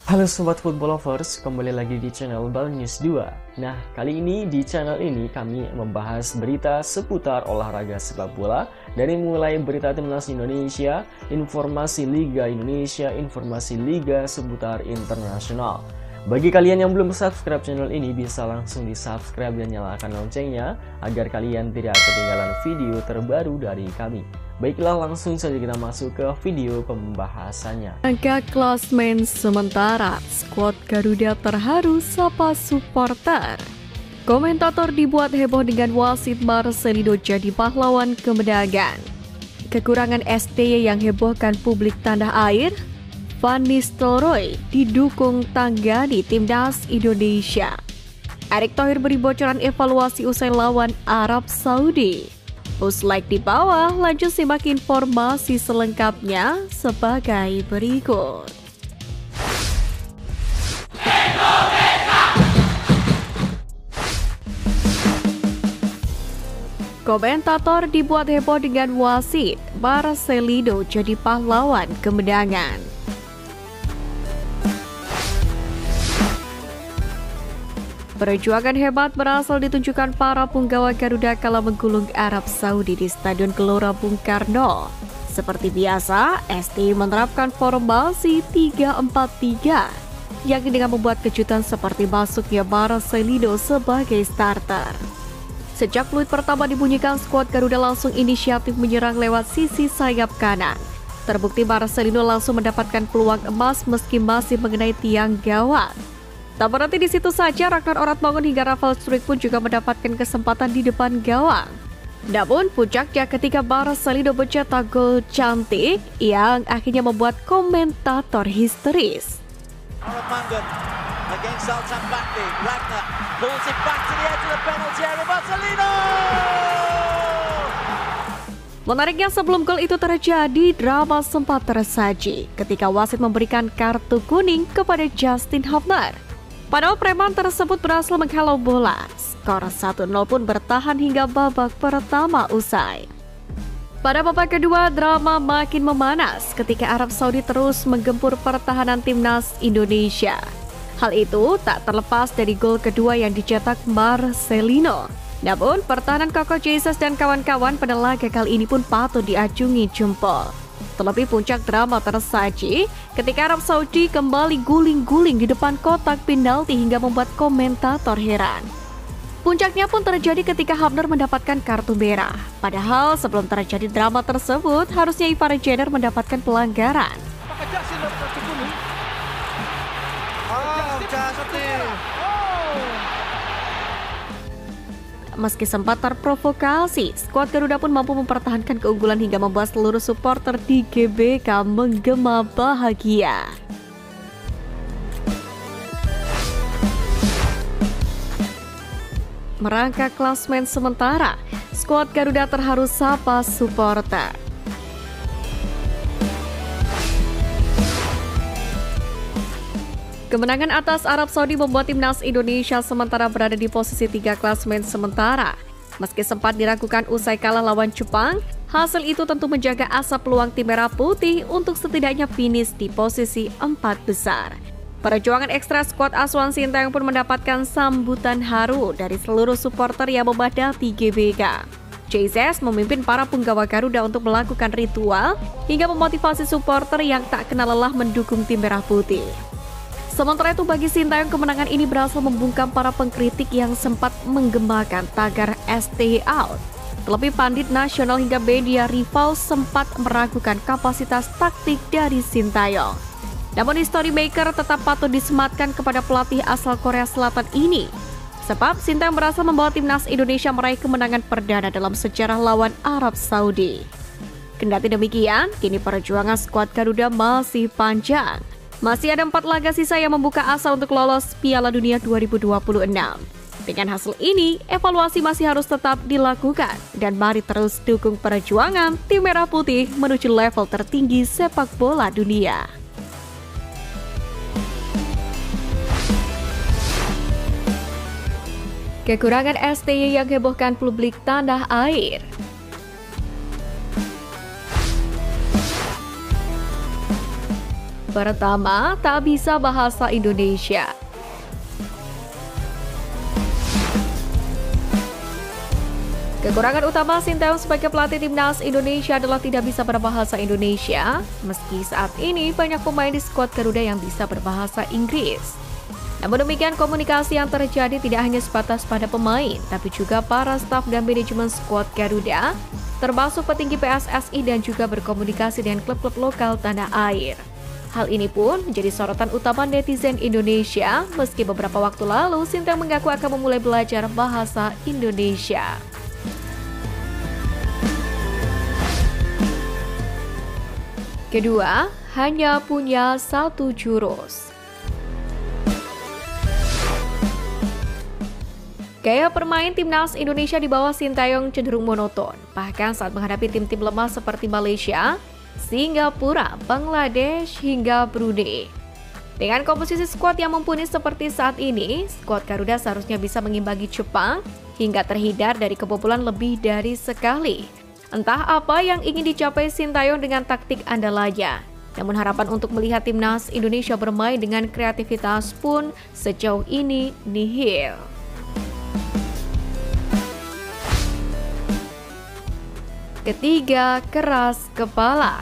Halo Sobat Football Lovers, kembali lagi di channel Bal News 2. Nah, kali ini di channel ini kami membahas berita seputar olahraga sepak bola. Dari mulai berita timnas Indonesia, informasi Liga Indonesia, informasi Liga seputar internasional. Bagi kalian yang belum subscribe channel ini, bisa langsung di subscribe dan nyalakan loncengnya agar kalian tidak ketinggalan video terbaru dari kami. Baiklah, langsung saja kita masuk ke video pembahasannya. Angka klasmen sementara, skuad Garuda terharu sapa supporter. Komentator dibuat heboh dengan wasit Marcelino jadi pahlawan kemenangan. Kekurangan STY yang hebohkan publik tanah air. Van Nistelrooy didukung Tanggani timnas Indonesia. Erick Thohir beri bocoran evaluasi usai lawan Arab Saudi. Post like di bawah, lanjut simak informasi selengkapnya sebagai berikut. Komentator dibuat heboh dengan wasit, Marcelino jadi pahlawan kemenangan. Perjuangan hebat berhasil ditunjukkan para punggawa Garuda kala menggulung Arab Saudi di Stadion Gelora Bung Karno. Seperti biasa, STY menerapkan formasi 3-4-3, yakni dengan membuat kejutan seperti masuknya Marcelino sebagai starter. Sejak peluit pertama dibunyikan, skuad Garuda langsung inisiatif menyerang lewat sisi sayap kanan. Terbukti Marcelino langsung mendapatkan peluang emas meski masih mengenai tiang gawang. Tak berhenti di situ saja, Ragnar Oratmangun hingga Rafael Struijk pun juga mendapatkan kesempatan di depan gawang. Namun puncaknya ketika Marcelino mencetak gol cantik yang akhirnya membuat komentator histeris. Oratmangun against Sultan Bakri. Ragnar pulls it back to the edge of the penalty area. Marcelino! Menariknya, sebelum gol itu terjadi, drama sempat tersaji ketika wasit memberikan kartu kuning kepada Justin Hafner. Padahal preman tersebut berhasil menghalau bola. Skor 1-0 pun bertahan hingga babak pertama usai. Pada babak kedua, drama makin memanas ketika Arab Saudi terus menggempur pertahanan timnas Indonesia. Hal itu tak terlepas dari gol kedua yang dicetak Marcelino. Namun, pertahanan kokoh Jesus dan kawan-kawan pada laga kali ini pun patut diacungi jempol. Terlebih puncak drama tersaji ketika Arab Saudi kembali guling-guling di depan kotak penalti hingga membuat komentator heran. Puncaknya pun terjadi ketika Hafner mendapatkan kartu merah. Padahal sebelum terjadi drama tersebut, harusnya Ivar Jenner mendapatkan pelanggaran. Apakah Justin dapat kartu kuning? Justin! Meski sempat terprovokasi, skuad Garuda pun mampu mempertahankan keunggulan hingga membuat seluruh supporter di GBK menggema bahagia. Merangkak klasmen sementara, skuad Garuda terharu sapa supporter. Kemenangan atas Arab Saudi membuat timnas Indonesia sementara berada di posisi 3 klasmen sementara. Meski sempat diragukan usai kalah lawan Jepang, hasil itu tentu menjaga asa peluang tim merah putih untuk setidaknya finish di posisi 4 besar. Perjuangan ekstra skuad Asuhan Sintayong pun mendapatkan sambutan haru dari seluruh supporter yang memadati GBK. Jesus memimpin para punggawa Garuda untuk melakukan ritual hingga memotivasi supporter yang tak kenal lelah mendukung tim merah putih. Sementara itu bagi Sintayong, kemenangan ini berhasil membungkam para pengkritik yang sempat menggemakan tagar STY out. Terlebih pandit nasional hingga media rival sempat meragukan kapasitas taktik dari Sintayong. Namun history maker tetap patut disematkan kepada pelatih asal Korea Selatan ini. Sebab Sintayong berhasil membawa timnas Indonesia meraih kemenangan perdana dalam sejarah lawan Arab Saudi. Kendati demikian, kini perjuangan skuad Garuda masih panjang. Masih ada 4 laga sisa yang membuka asa untuk lolos Piala Dunia 2026. Dengan hasil ini, evaluasi masih harus tetap dilakukan. Dan mari terus dukung perjuangan tim merah putih menuju level tertinggi sepak bola dunia. Kekurangan STY yang hebohkan publik tanah air. Pertama, tak bisa bahasa Indonesia. Kekurangan utama Sinteyong sebagai pelatih timnas Indonesia adalah tidak bisa berbahasa Indonesia, meski saat ini banyak pemain di skuad Garuda yang bisa berbahasa Inggris. Namun demikian, komunikasi yang terjadi tidak hanya sebatas pada pemain, tapi juga para staf dan manajemen skuad Garuda, termasuk petinggi PSSI dan juga berkomunikasi dengan klub-klub lokal tanah air. Hal ini pun menjadi sorotan utama netizen Indonesia, meski beberapa waktu lalu Sinteyong mengaku akan memulai belajar bahasa Indonesia. Kedua, hanya punya satu jurus. Gaya permain timnas Indonesia di bawah Sinteyong cenderung monoton, bahkan saat menghadapi tim-tim lemah seperti Malaysia, Singapura, Bangladesh, hingga Brunei. Dengan komposisi skuad yang mumpuni seperti saat ini, skuad Garuda seharusnya bisa mengimbangi Jepang hingga terhindar dari kebobolan lebih dari sekali. Entah apa yang ingin dicapai Sinteyong dengan taktik andalanya. Namun harapan untuk melihat timnas Indonesia bermain dengan kreativitas pun sejauh ini nihil. Ketiga, keras kepala.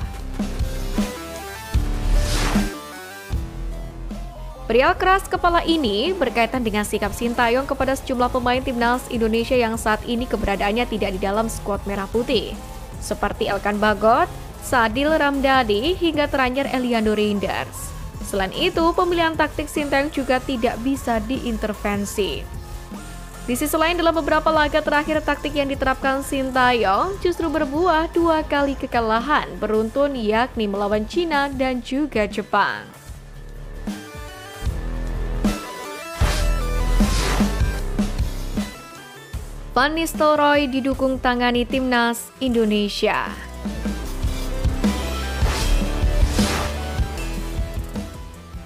Pria keras kepala ini berkaitan dengan sikap Sinteyong kepada sejumlah pemain timnas Indonesia yang saat ini keberadaannya tidak di dalam skuad merah putih, seperti Elkan Bagot, Sadil Ramdhani, hingga teranyar Eliando Reinders. Selain itu, pemilihan taktik Sinteyong juga tidak bisa diintervensi. Di sisi lain, dalam beberapa laga terakhir, taktik yang diterapkan Sinteyong justru berbuah 2 kali kekalahan beruntun, yakni melawan Cina dan juga Jepang. Van Nistelrooy didukung tangani timnas Indonesia.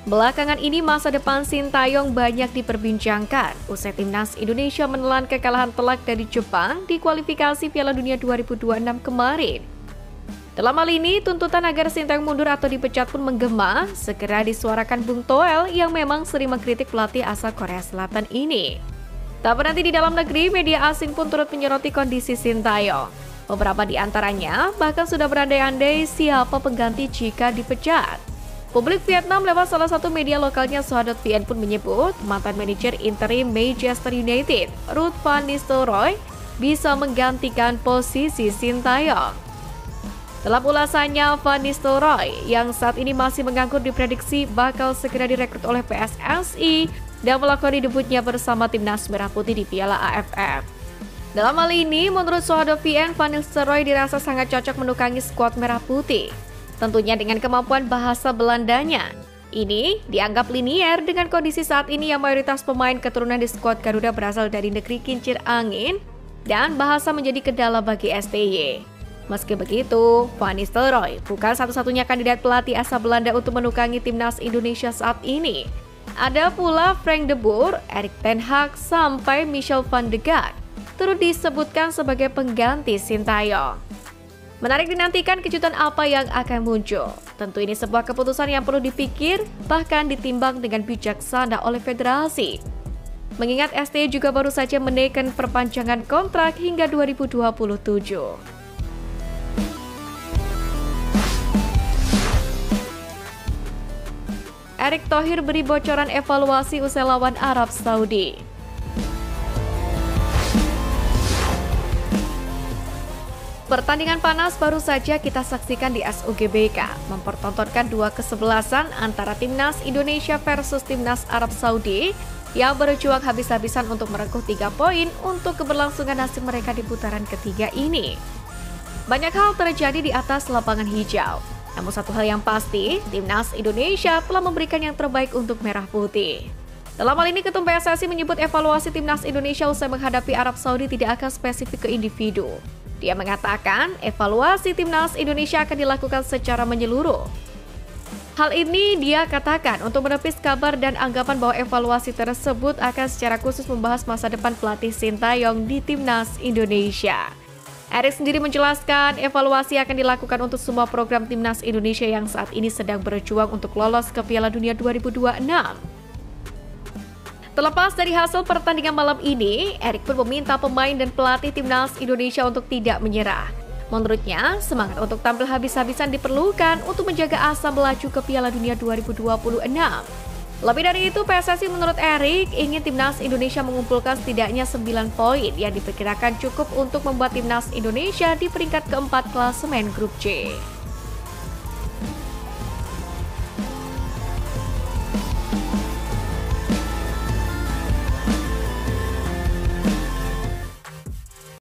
Belakangan ini masa depan Sinteyong banyak diperbincangkan usai timnas Indonesia menelan kekalahan telak dari Jepang di kualifikasi Piala Dunia 2026 kemarin. Dalam hal ini, tuntutan agar Sinteyong mundur atau dipecat pun menggema, segera disuarakan Bung Toel yang memang sering mengkritik pelatih asal Korea Selatan ini. Tak berhenti di dalam negeri, media asing pun turut menyoroti kondisi Sinteyong. Beberapa di antaranya bahkan sudah berandai-andai siapa pengganti jika dipecat. Publik Vietnam lewat salah satu media lokalnya Soha.vn pun menyebut mantan manajer interim Manchester United, Ruud van Nistelrooy, bisa menggantikan posisi Sinteyong. Dalam ulasannya, Van Nistelrooy yang saat ini masih menganggur diprediksi bakal segera direkrut oleh PSSI dan melakoni debutnya bersama timnas merah putih di Piala AFF. Dalam hal ini, menurut Soha.vn, Van Nistelrooy dirasa sangat cocok menukangi skuad merah putih. Tentunya dengan kemampuan bahasa Belandanya. Ini dianggap linier dengan kondisi saat ini yang mayoritas pemain keturunan di skuad Garuda berasal dari negeri kincir angin dan bahasa menjadi kendala bagi STY. Meski begitu, Van Nistelrooy bukan satu-satunya kandidat pelatih asal Belanda untuk menukangi timnas Indonesia saat ini. Ada pula Frank de Boer, Erik ten Hag, sampai Michel van de Gaag turut disebutkan sebagai pengganti Sinteyong. Menarik dinantikan kejutan apa yang akan muncul. Tentu ini sebuah keputusan yang perlu dipikir, bahkan ditimbang dengan bijaksana oleh federasi. Mengingat STY juga baru saja menaikkan perpanjangan kontrak hingga 2027. Erick Thohir beri bocoran evaluasi usai lawan Arab Saudi. Pertandingan panas baru saja kita saksikan di SUGBK, mempertontonkan dua kesebelasan antara timnas Indonesia versus timnas Arab Saudi yang berjuang habis-habisan untuk merengkuh 3 poin untuk keberlangsungan nasib mereka di putaran ketiga ini. Banyak hal terjadi di atas lapangan hijau. Namun satu hal yang pasti, timnas Indonesia telah memberikan yang terbaik untuk merah putih. Dalam hal ini, Ketum PSSI menyebut evaluasi timnas Indonesia usai menghadapi Arab Saudi tidak akan spesifik ke individu. Dia mengatakan evaluasi timnas Indonesia akan dilakukan secara menyeluruh. Hal ini dia katakan untuk menepis kabar dan anggapan bahwa evaluasi tersebut akan secara khusus membahas masa depan pelatih Sinteyong di timnas Indonesia. Erik sendiri menjelaskan evaluasi akan dilakukan untuk semua program timnas Indonesia yang saat ini sedang berjuang untuk lolos ke Piala Dunia 2026. Terlepas dari hasil pertandingan malam ini, Erik pun meminta pemain dan pelatih timnas Indonesia untuk tidak menyerah. Menurutnya, semangat untuk tampil habis-habisan diperlukan untuk menjaga asa melaju ke Piala Dunia 2026. Lebih dari itu, PSSI menurut Erik ingin timnas Indonesia mengumpulkan setidaknya 9 poin yang diperkirakan cukup untuk membuat timnas Indonesia di peringkat keempat klasemen grup C.